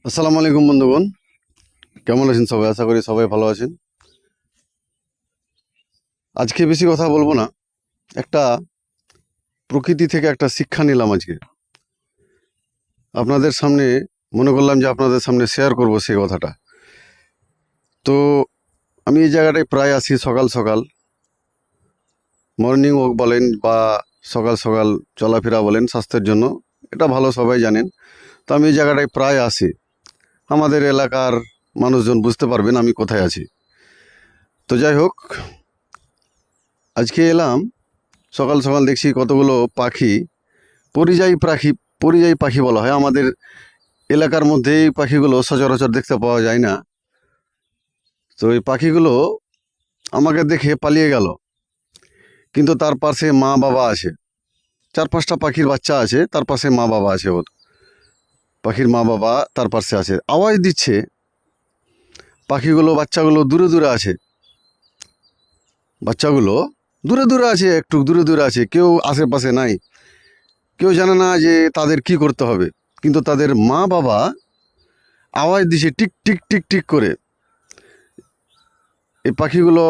আসসালামু আলাইকুম বন্ধুগণ, কেমন আছেন সবাই? আশা করি সবাই ভালো আছেন। আজকে বেশি কথা বলবো না, একটা প্রকৃতি থেকে একটা শিক্ষা নিলাম আজকে আপনাদের সামনে। মনে করলাম যে আপনাদের সামনে শেয়ার করব সেই কথাটা। তো আমি এই জায়গাটায় প্রায় আসি সকাল সকাল, মর্নিং ওয়াক বলেন বা সকাল সকাল চলাফেরা বলেন, স্বাস্থ্যের জন্য এটা ভালো, সবাই জানেন। তো আমি এই জায়গাটায় প্রায় আসি। আমাদের এলাকার মানুষজন বুঝতে পারবেন আমি কোথায় আছি। তো যাই হোক, আজকে এলাম সকাল সকাল, দেখছি কতগুলো পাখি, পরিযায়ী পাখি বলা হয় আমাদের এলাকার মধ্যে। এই পাখিগুলো সচরাচর দেখতে পাওয়া যায় না। তো এই পাখিগুলো আমাকে দেখে পালিয়ে গেল, কিন্তু তার পাশে মা বাবা আছে। 4-5টা পাখির বাচ্চা আছে, তার পাশে মা বাবা আছে। ওর পাখির মা বাবা তার পাশে আছে, আওয়াজ দিচ্ছে। পাখিগুলো, বাচ্চাগুলো দূরে দূরে আছে, বাচ্চাগুলো দূরে দূরে আছে, একটু দূরে দূরে আছে, কেউ আশেপাশে নাই। কেউ জানে না যে তাদের কি করতে হবে, কিন্তু তাদের মা বাবা আওয়াজ দিছে টিক টিক টিক টিক করে। এই পাখিগুলো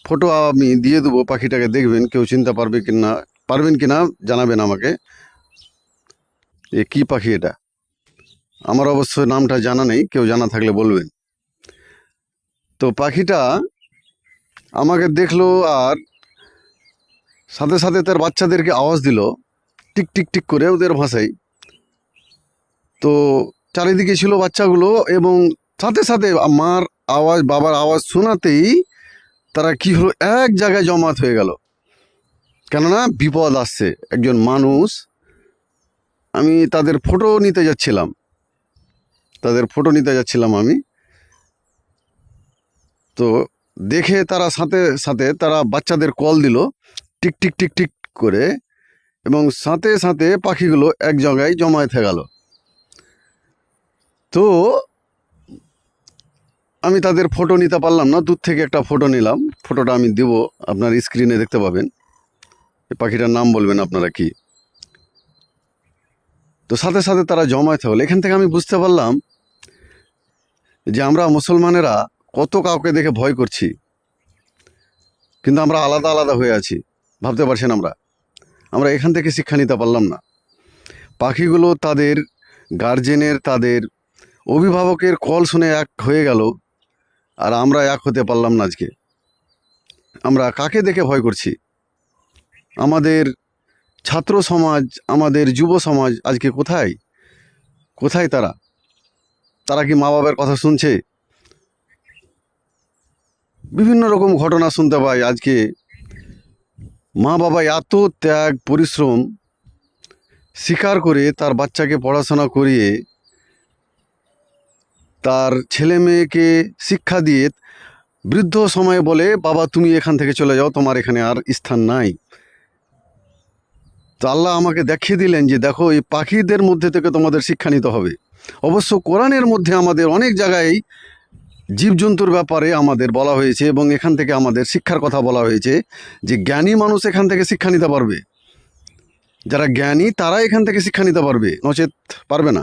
ফটো আমি দিয়ে দেবো, পাখিটাকে দেখবেন, কেউ চিনতে পারবেন কি না জানাবেন আমাকে। এ কি পাখি এটা? আমার অবশ্য নামটা জানা নেই, কেউ জানা থাকলে বলবেন। তো পাখিটা আমাকে দেখলো, আর সাথে সাথে তার বাচ্চাদেরকে আওয়াজ দিল টিক টিক টিক করে ওদের ভাষায়। তো চারিদিকে ছিল বাচ্চাগুলো, এবং সাথে সাথে মার আওয়াজ, বাবার আওয়াজ শোনাতেই তারা কি হলো, এক জায়গায় জমায়েত হয়ে গেল। কেননা বিপদ আসছে, একজন মানুষ। আমি তাদের ফটো নিতে যাচ্ছিলাম আমি। তো দেখে তারা সাথে সাথে তারা বাচ্চাদের কল দিল টিক টিক টিক টিক করে, এবং সাথে সাথে পাখিগুলো এক জায়গায় জমায়েত হয়ে গেল। তো আমি তাদের ফটো নিতে পারলাম না, দূর থেকে একটা ফটো নিলাম। ফটোটা আমি দেব, আপনার স্ক্রিনে দেখতে পাবেন। এই পাখিটার নাম বলবেন আপনারা কি। তো সাথে সাথে তারা জমায়েত হলো। এখান থেকে আমি বুঝতে পারলাম যে আমরা মুসলমানেরা কত কাউকে দেখে ভয় করছি, কিন্তু আমরা আলাদা আলাদা হয়ে আছি। ভাবতে পারছেন? আমরা এখান থেকে শিক্ষা নিতে পারলাম না। পাখিগুলো তাদের গার্জেনের, তাদের অভিভাবকের কল শুনে এক হয়ে গেল, আর আমরা এক হতে পারলাম না। আজকে আমরা কাকে দেখে ভয় করছি? আমাদের ছাত্র সমাজ, আমাদের যুব সমাজ আজকে কোথায় কোথায় তারা? তারা কি মা বাবার কথা শুনছে? বিভিন্ন রকম ঘটনা শুনতে পাই আজকে। মা বাবা এত ত্যাগ পরিশ্রম স্বীকার করে তার বাচ্চাকে পড়াশোনা করিয়ে, তার ছেলে মেয়েকে শিক্ষা দিয়ে বৃদ্ধ সময়ে বলে, বাবা তুমি এখান থেকে চলে যাও, তোমার এখানে আর স্থান নাই। তো আল্লাহ আমাকে দেখিয়ে দিলেন যে দেখো, এই পাখিদের মধ্যে থেকে তোমাদের শিক্ষা নিতে হবে। অবশ্য কোরআনের মধ্যে আমাদের অনেক জায়গায় জীবজন্তুর ব্যাপারে আমাদের বলা হয়েছে, এবং এখান থেকে আমাদের শিক্ষার কথা বলা হয়েছে, যে জ্ঞানী মানুষ এখান থেকে শিক্ষা নিতে পারবে। যারা জ্ঞানী তারা এখান থেকে শিক্ষা নিতে পারবে, নচেত পারবে না।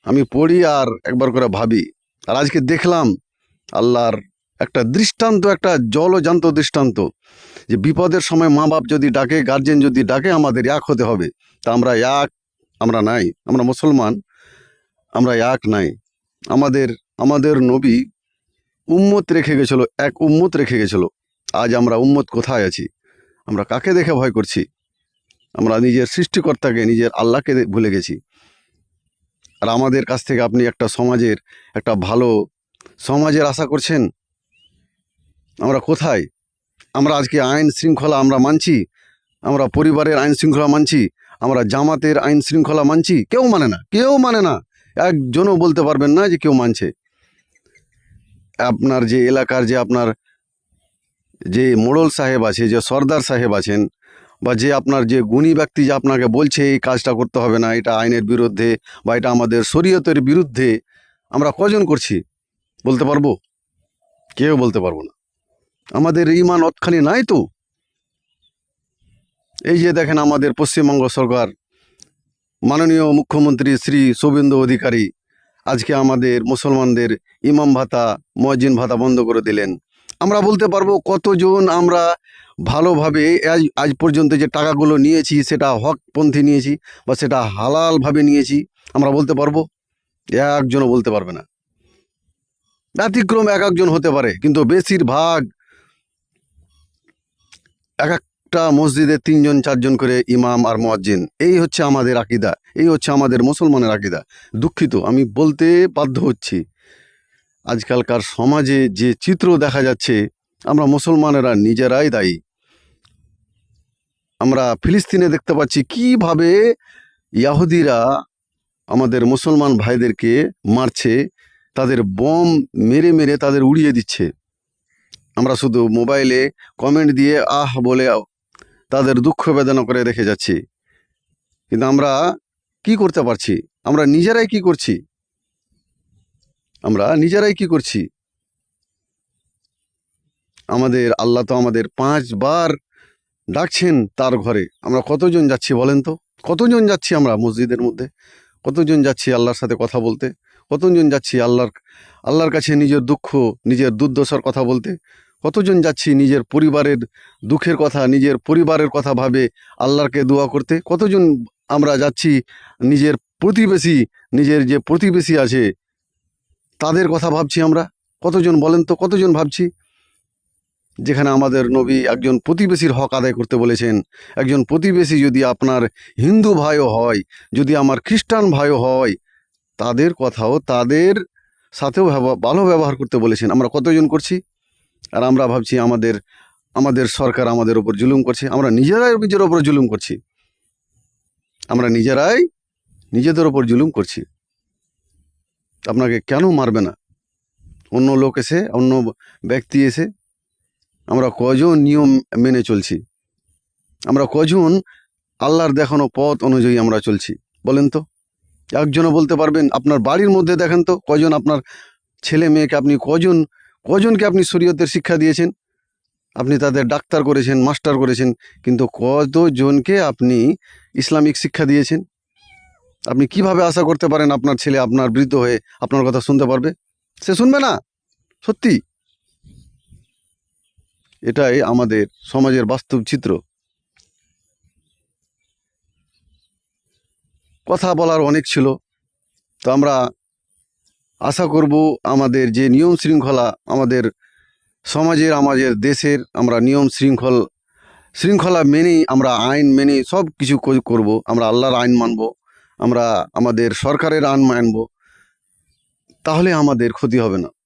আমি পড়ি আর একবার করে ভাবি, আর আজকে দেখলাম আল্লাহর একটা দৃষ্টান্ত, একটা জলজান্ত দৃষ্টান্ত, যে বিপদের সময় মা বাপ যদি ডাকে, গার্জেন যদি ডাকে, আমাদের এক হতে হবে। তা আমরা নাই, আমরা মুসলমান, আমরা এক নাই। আমাদের নবী এক উম্মত রেখে গেছিল। আজ আমরা উম্মত কোথায় আছি? আমরা কাকে দেখে ভয় করছি? আমরা নিজের সৃষ্টিকর্তাকে, নিজের আল্লাহকে ভুলে গেছি। আর আমাদের কাছ থেকে আপনি একটা ভালো সমাজের আশা করছেন? আমরা কোথায়? আমরা আজকে আইন শৃঙ্খলা আমরা মানছি, আমরা পরিবারের আইন শৃঙ্খলা মানছি, আমরা জামাতের আইন শৃঙ্খলা মানছি? কেউ মানে না। একজনও বলতে পারবেন না যে কেউ মানছে। আপনার যে এলাকার, যে আপনার যে মোড়ল সাহেব আছে, যে সর্দার সাহেব আছেন, বা যে আপনার যে গুণী ব্যক্তি, যে আপনাকে বলছে এই কাজটা করতে হবে না, এটা আইনের বিরুদ্ধে, বা এটা আমাদের শরীয়তের বিরুদ্ধে, আমরা কজন করছি বলতে পারবো? কেউ বলতে পারবো না। আমাদের ঈমান অতখানি নাই তো। এই যে দেখেন, আমাদের পশ্চিমবঙ্গ সরকার, মাননীয় মুখ্যমন্ত্রী শ্রী শুভেন্দু অধিকারী আজকে আমাদের মুসলমানদের ইমাম ভাতা মুয়াজ্জিন ভাতা বন্ধ করে দিলেন। আমরা বলতে পারবো কতজন আমরা ভালোভাবে আজ পর্যন্ত যে টাকাগুলো নিয়েছি সেটা হকপন্থী নিয়েছি বা সেটা হালালভাবে নিয়েছি, আমরা বলতে পারবো? একজনও বলতে পারবে না। ব্যতিক্রম এক একজন হতে পারে, কিন্তু বেশিরভাগ এক একটা মসজিদে 3জন 4জন করে ইমাম আর মুয়াজ্জিন। এই হচ্ছে আমাদের আকীদা, এই হচ্ছে আমাদের মুসলমানের আকীদা। দুঃখিত, আমি বলতে বাধ্য হচ্ছি, আজকালকার সমাজে যে চিত্র দেখা যাচ্ছে, আমরা মুসলমানেরা নিজেরাই দায়ী। আমরা ফিলিস্তিনে দেখতে পাচ্ছি কিভাবে ইয়াহুদিরা আমাদের মুসলমান ভাইদেরকে মারছে, তাদের বম মেরে মেরে তাদের উড়িয়ে দিচ্ছে। আমরা শুধু মোবাইলে কমেন্ট দিয়ে আহ বলে তাদের দুঃখ বেদনা করে দেখে যাচ্ছি, কিন্তু আমরা কি করতে পারছি? আমরা নিজেরাই কি করছি? আমরা নিজেরাই কি করছি? আমাদের আল্লাহ তো আমাদের 5 বার ডাকছেন তার ঘরে। আমরা কতজন যাচ্ছি বলেন তো? কতজন যাচ্ছি আমরা মসজিদের মধ্যে? কতজন যাচ্ছি আল্লাহর সাথে কথা বলতে? কতজন যাচ্ছি আল্লাহর কাছে নিজের দুঃখ, নিজের দুর্দশার কথা বলতে? কতজন যাচ্ছি নিজের পরিবারের দুঃখের কথা, নিজের পরিবারের কথা ভাবে আল্লাহকে দোয়া করতে? কতজন আমরা যাচ্ছি নিজের প্রতিবেশী, নিজের যে প্রতিবেশী আছে তাদের কথা ভাবছি আমরা? কতজন বলেন তো, কতজন ভাবছি? যেখানে আমাদের নবী একজন প্রতিবেশীর হক আদায় করতে বলেছেন। একজন প্রতিবেশী যদি আপনার হিন্দু ভাইও হয়, যদি আমার খ্রিস্টান ভাইও হয়, তাদের কথাও, তাদের সাথেও ভালো ব্যবহার করতে বলেছেন। আমরা কতজন করছি? আর আমরা ভাবছি আমাদের সরকার আমাদের ওপর জুলুম করছে। আমরা নিজেরাই নিজের ওপর জুলুম করছি। আমরা নিজেরাই নিজেদের ওপর জুলুম করছি। আপনাকে কেন মারবে না? অন্য লোক এসে, অন্য ব্যক্তি এসে, আমরা কজন নিয়ম মেনে চলছি? আমরা কজন আল্লাহর দেখানো পথ অনুযায়ী আমরা চলছি বলেন তো? একজনও বলতে পারবেন? আপনার বাড়ির মধ্যে দেখেন তো, কজন আপনার ছেলে মেয়েকে আপনি কজনকে আপনি শরীয়তের শিক্ষা দিয়েছেন? আপনি তাদের ডাক্তার করেছেন, মাস্টার করেছেন, কিন্তু কতজনকে আপনি ইসলামিক শিক্ষা দিয়েছেন? আপনি কিভাবে আশা করতে পারেন আপনার ছেলে আপনার বৃদ্ধ হয়ে আপনার কথা শুনতে পারবে? সে শুনবে না। সত্যি, এটাই আমাদের সমাজের বাস্তব চিত্র। কথা বলার অনেক ছিল, তো আমরা আশা করব আমাদের যে নিয়ম শৃঙ্খলা আমাদের সমাজের, আমাদের দেশের, আমরা নিয়ম শৃঙ্খলা মেনেই, আমরা আইন মেনে সব কিছু করব। আমরা আল্লাহর আইন মানব, আমরা আমাদের সরকারের আইন মানব, তাহলে আমাদের ক্ষতি হবে না।